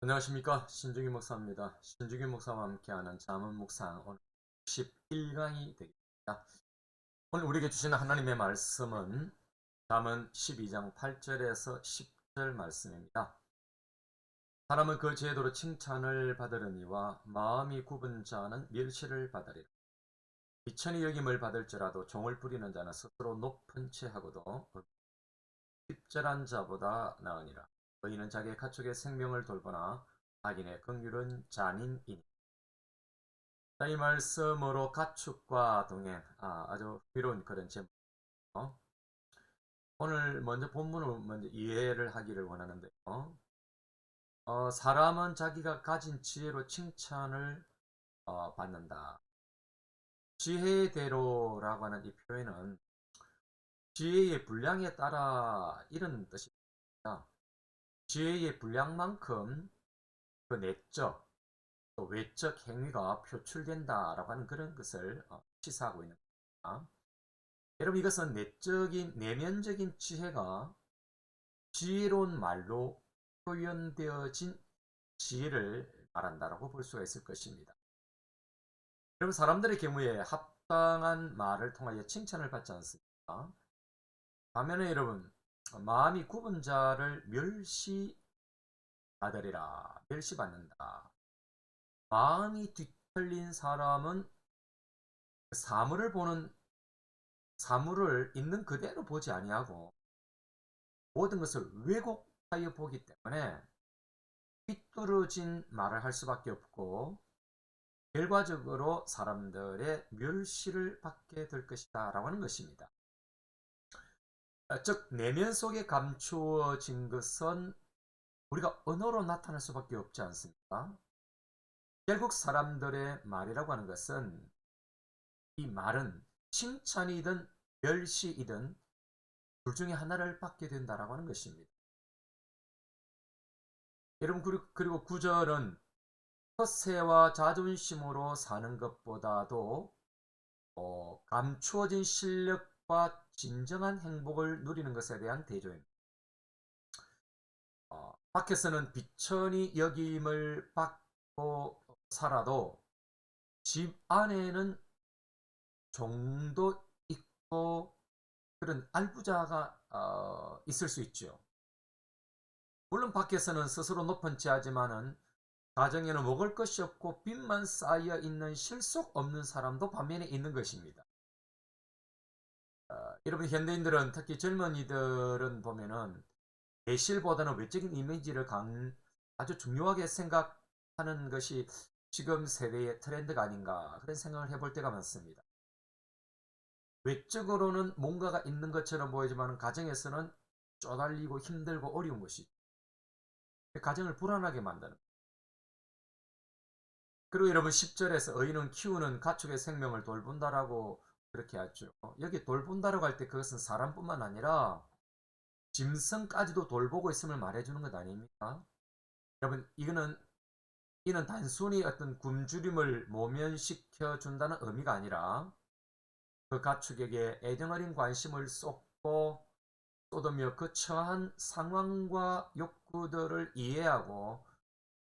안녕하십니까, 신중기 목사입니다. 신중기 목사와 함께하는 잠언 묵상 오늘 11강이 되겠습니다. 오늘 우리에게 주시는 하나님의 말씀은 잠언 12장 8절에서 10절 말씀입니다. 사람은 그 제도로 칭찬을 받으려니와 마음이 굽은 자는 멸시를 받으리라. 비천히 여김을 받을지라도 종을 부리는 자는 스스로 높은 채 하고도 핍절한 자보다 나으니라. 의인은 자기의 가축의 생명을 돌보나 악인의 긍휼은 잔인이니. 이 말씀으로 가축과 동행, 아주 흥미로운 그런 제목. 오늘 먼저 본문을 먼저 이해를 하기를 원하는데요. 사람은 자기가 가진 지혜로 칭찬을 받는다. 지혜대로라고 하는 이 표현은 지혜의 분량에 따라 이런 뜻입니다. 지혜의 분량만큼 그 내적, 또 외적 행위가 표출된다라고 하는 그런 것을 시사하고 있는 겁니다. 여러분, 이것은 내적인 내면적인 지혜가 지혜로운 말로 표현되어진 지혜를 말한다라고 볼 수가 있을 것입니다. 여러분, 사람들의 경우에 합당한 말을 통하여 칭찬을 받지 않습니까? 반면에 여러분, 마음이 굽은 자를 멸시받는다. 마음이 뒤틀린 사람은 사물을 있는 그대로 보지 아니하고 모든 것을 왜곡하여 보기 때문에 삐뚤어진 말을 할 수밖에 없고 결과적으로 사람들의 멸시를 받게 될 것이다 라고 하는 것입니다. 즉 내면 속에 감추어진 것은 우리가 언어로 나타날 수밖에 없지 않습니까? 결국 사람들의 말이라고 하는 것은 이 말은 칭찬이든 멸시이든 둘 중에 하나를 받게 된다라고 하는 것입니다. 여러분, 그리고 구절은 허세와 자존심으로 사는 것보다도 감추어진 실력과 진정한 행복을 누리는 것에 대한 대조입니다. 밖에서는 비천히 여김을 받고 살아도 집 안에는 종도 있고 그런 알부자가 있을 수 있죠. 물론 밖에서는 스스로 높은 채하지만은 가정에는 먹을 것이 없고 빚만 쌓여 있는 실속 없는 사람도 반면에 있는 것입니다. 여러분, 현대인들은 특히 젊은이들은 보면은 내실보다는 외적인 이미지를 아주 중요하게 생각하는 것이 지금 세대의 트렌드가 아닌가 그런 생각을 해볼 때가 많습니다. 외적으로는 뭔가가 있는 것처럼 보이지만 가정에서는 쪼달리고 힘들고 어려운 것이 가정을 불안하게 만드는. 그리고 여러분 10절에서 의인은 키우는 가축의 생명을 돌본다라고 그렇게 하죠. 여기 돌본다라고 할 때 그것은 사람뿐만 아니라 짐승까지도 돌보고 있음을 말해주는 것 아닙니까? 여러분, 이는 단순히 어떤 굶주림을 모면시켜 준다는 의미가 아니라 그 가축에게 애정어린 관심을 쏟으며 그 처한 상황과 욕구들을 이해하고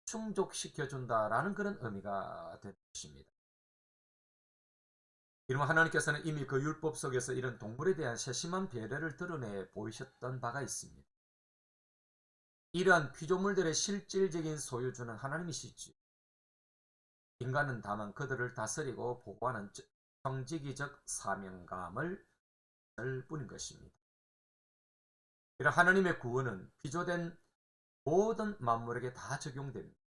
충족시켜 준다라는 그런 의미가 되는 것입니다. 이러면 하나님께서는 이미 그 율법 속에서 이런 동물에 대한 세심한 배려를 드러내 보이셨던 바가 있습니다. 이러한 피조물들의 실질적인 소유주는 하나님이시지. 인간은 다만 그들을 다스리고 보호하는 정직이적 사명감을 할 뿐인 것입니다. 이런 하나님의 구원은 피조된 모든 만물에게 다 적용됩니다.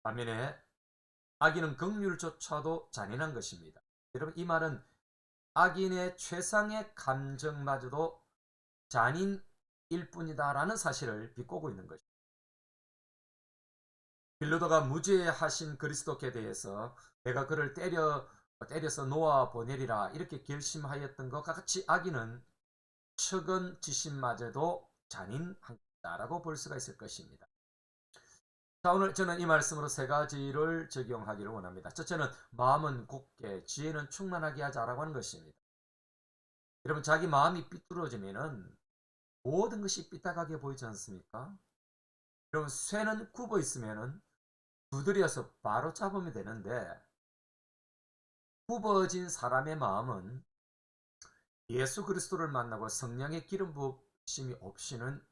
반면에 악인은 긍휼조차도 잔인한 것입니다. 여러분, 이 말은 악인의 최상의 감정마저도 잔인일 뿐이다라는 사실을 비꼬고 있는 것입니다. 빌라도가 무죄하신 그리스도께 대해서 내가 그를 때려서 놓아 보내리라 이렇게 결심하였던 것과 같이 악인은 측은 지심마저도 잔인하다라고 볼 수가 있을 것입니다. 자, 오늘 저는 이 말씀으로 세 가지를 적용하기를 원합니다. 첫째는 마음은 곱게 지혜는 충만하게 하자라고 하는 것입니다. 여러분, 자기 마음이 삐뚤어지면은 모든 것이 삐딱하게 보이지 않습니까? 그럼 쇠는 굽어 있으면은 두드려서 바로 잡으면 되는데, 굽어진 사람의 마음은 예수 그리스도를 만나고 성령의 기름 부으심이 없이는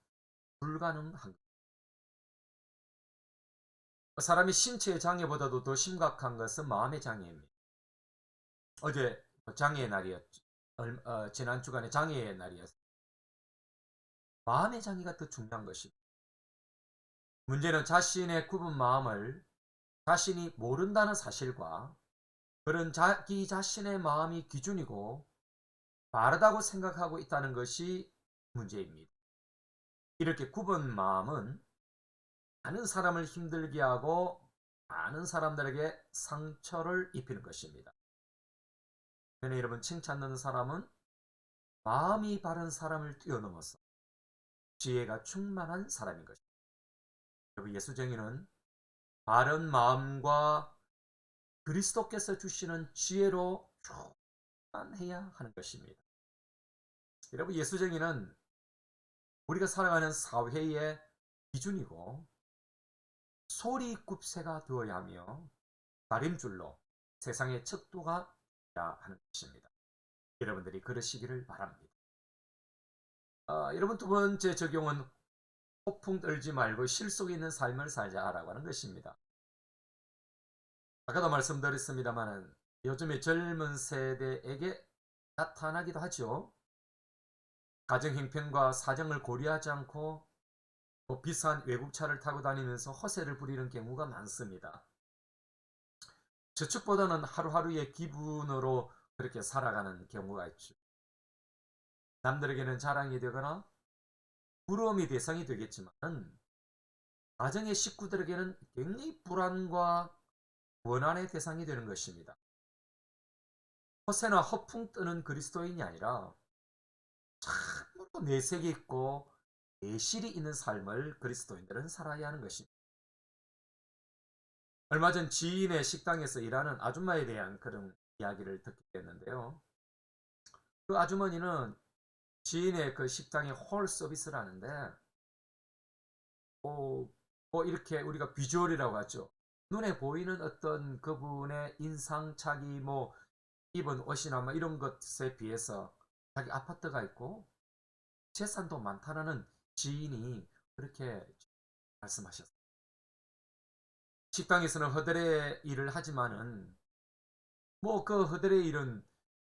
불가능한, 사람이 신체의 장애보다도 더 심각한 것은 마음의 장애입니다. 어제 장애의 날이었죠. 지난 주간에 장애의 날이었어요. 마음의 장애가 더 중요한 것입니다. 문제는 자신의 굽은 마음을 자신이 모른다는 사실과 그런 자기 자신의 마음이 기준이고 바르다고 생각하고 있다는 것이 문제입니다. 이렇게 굽은 마음은 많은 사람을 힘들게 하고 많은 사람들에게 상처를 입히는 것입니다. 그러나 여러분, 칭찬하는 사람은 마음이 바른 사람을 뛰어넘어서 지혜가 충만한 사람인 것입니다. 여러분, 예수쟁이는 바른 마음과 그리스도께서 주시는 지혜로 충만해야 하는 것입니다. 여러분, 예수쟁이는 우리가 살아가는 사회의 기준이고 소리굽새가 되어야 하며 다림줄로 세상의 척도가 되어야 하는 것입니다. 여러분들이 그러시기를 바랍니다. 여러분, 두 번째 적용은 폭풍 떨지 말고 실속 있는 삶을 살자라고 하는 것입니다. 아까도 말씀드렸습니다만 요즘에 젊은 세대에게 나타나기도 하죠. 가정 형편과 사정을 고려하지 않고 비싼 외국차를 타고 다니면서 허세를 부리는 경우가 많습니다. 저축보다는 하루하루의 기분으로 그렇게 살아가는 경우가 있죠. 남들에게는 자랑이 되거나 부러움의 대상이 되겠지만 가정의 식구들에게는 굉장히 불안과 원한의 대상이 되는 것입니다. 허세나 허풍 뜨는 그리스도인이 아니라 참으로 내색이 있고 내실이 있는 삶을 그리스도인들은 살아야 하는 것입니다. 얼마 전 지인의 식당에서 일하는 아줌마에 대한 그런 이야기를 듣게 됐는데요. 그 아주머니는 지인의 그 식당에 홀 서비스를 하는데 이렇게 우리가 비주얼이라고 하죠. 눈에 보이는 어떤 그분의 인상착의, 입은 옷이나 이런 것에 비해서 자기 아파트가 있고 재산도 많다는 지인이 그렇게 말씀하셨어요. 식당에서는 허드레 일을 하지만은 그 허드레 일은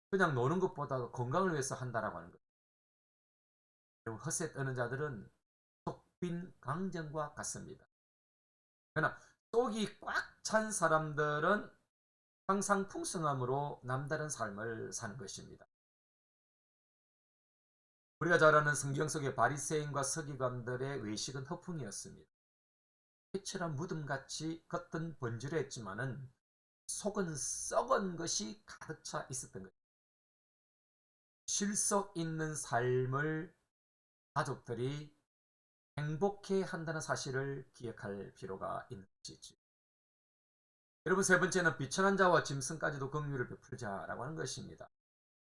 그냥 노는 것보다 건강을 위해서 한다라고 하는 거예요. 허세 떠는 자들은 속빈 강정과 같습니다. 그러나 속이 꽉 찬 사람들은 항상 풍성함으로 남다른 삶을 사는 것입니다. 우리가 잘 아는 성경 속의 바리새인과 서기관들의 외식은 허풍이었습니다. 회칠한 무덤같이 겉은 번지르했지만은 속은 썩은 것이 가득 차 있었던 것입니다. 실속 있는 삶을 가족들이 행복해 한다는 사실을 기억할 필요가 있는 것이죠. 여러분, 세 번째는 비천한 자와 짐승까지도 긍휼을 베풀자라고 하는 것입니다.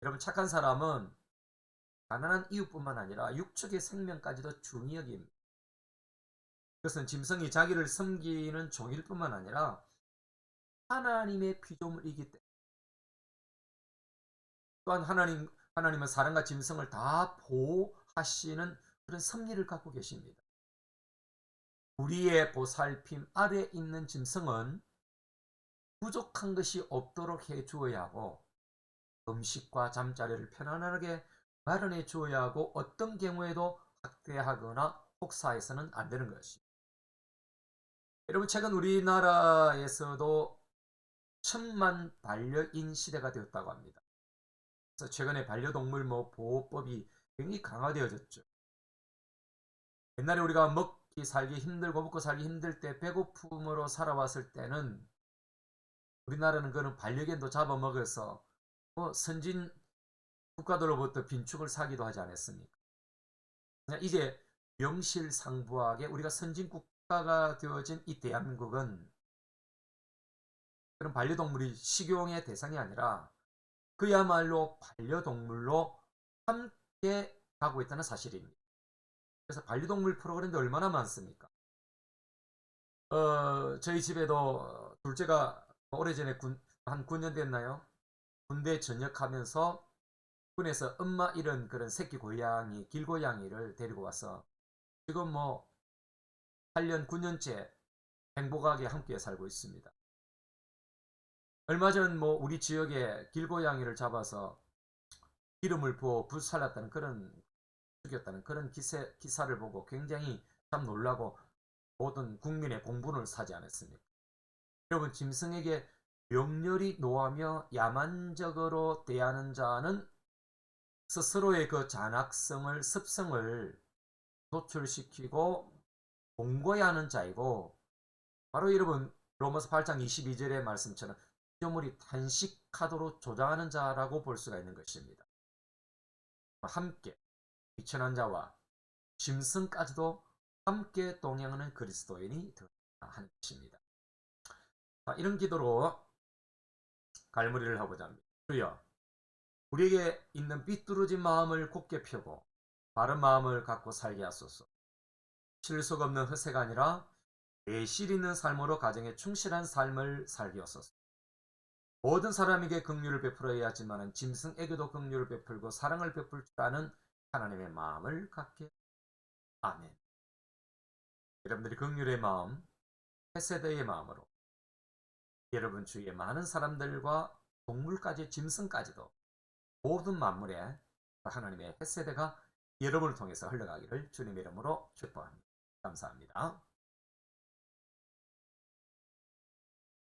여러분, 착한 사람은 가난한 이웃뿐만 아니라 육축의 생명까지도 중히 여깁니다. 그것은 짐승이 자기를 섬기는 종일 뿐만 아니라 하나님의 피조물이기 때문에, 또한 하나님은 사람과 짐승을 다 보호하시는 그런 섭리를 갖고 계십니다. 우리의 보살핌 아래 있는 짐승은 부족한 것이 없도록 해 주어야 하고 음식과 잠자리를 편안하게 마련해 주어야 하고 어떤 경우에도 학대하거나 혹사해서는 안 되는 것입니다. 여러분, 최근 우리나라에서도 천만 반려인 시대가 되었다고 합니다. 그래서 최근에 반려동물 보호법이 굉장히 강화되어졌죠. 옛날에 우리가 먹기 살기 힘들고 먹고 살기 힘들 때 배고픔으로 살아왔을 때는 우리나라는 그런 반려견도 잡아먹어서 선진 국가들로부터 빈축을 사기도 하지 않았습니까? 이제 명실상부하게 우리가 선진 국가가 되어진 이 대한민국은 그런 반려동물이 식용의 대상이 아니라 그야말로 반려동물로 함께 가고 있다는 사실입니다. 그래서 반려동물 프로그램도 얼마나 많습니까? 저희 집에도 둘째가 오래전에 한 9년 됐나요? 군대 전역하면서 군에서 엄마 잃은 그런 새끼 고양이, 길고양이를 데리고 와서 지금 뭐 8년, 9년째 행복하게 함께 살고 있습니다. 얼마 전 뭐 우리 지역에 길고양이를 잡아서 기름을 부어 불살랐다는 그런 죽였다는 그런 기사를 보고 굉장히 참 놀라고 모든 국민의 공분을 사지 않았습니까? 여러분, 짐승에게 명렬히 노하며 야만적으로 대하는 자는 스스로의 그 잔악성을, 습성을 노출시키고 공고히 하는 자이고, 바로 여러분 로마서 8장 22절의 말씀처럼 피조물이 탄식하도록 조장하는 자라고 볼 수가 있는 것입니다. 함께 비천한 자와 짐승까지도 함께 동행하는 그리스도인이 되어야 하는 것입니다. 이런 기도로 갈무리를 하고자 합니다. 주여, 우리에게 있는 삐뚤어진 마음을 굳게 펴고 바른 마음을 갖고 살게 하소서. 실속 없는 허세가 아니라 내실 있는 삶으로 가정에 충실한 삶을 살게 하소서. 모든 사람에게 긍휼을 베풀어야 하지만 짐승에게도 긍휼을 베풀고 사랑을 베풀 줄 아는 하나님의 마음을 갖게. 아멘. 여러분들이 긍휼의 마음, 헤세드의 마음으로 여러분 주위에 많은 사람들과 동물까지 짐승까지도 모든 만물에 하나님의 헤세드가 여러분을 통해서 흘러가기를 주님의 이름으로 축복합니다. 감사합니다.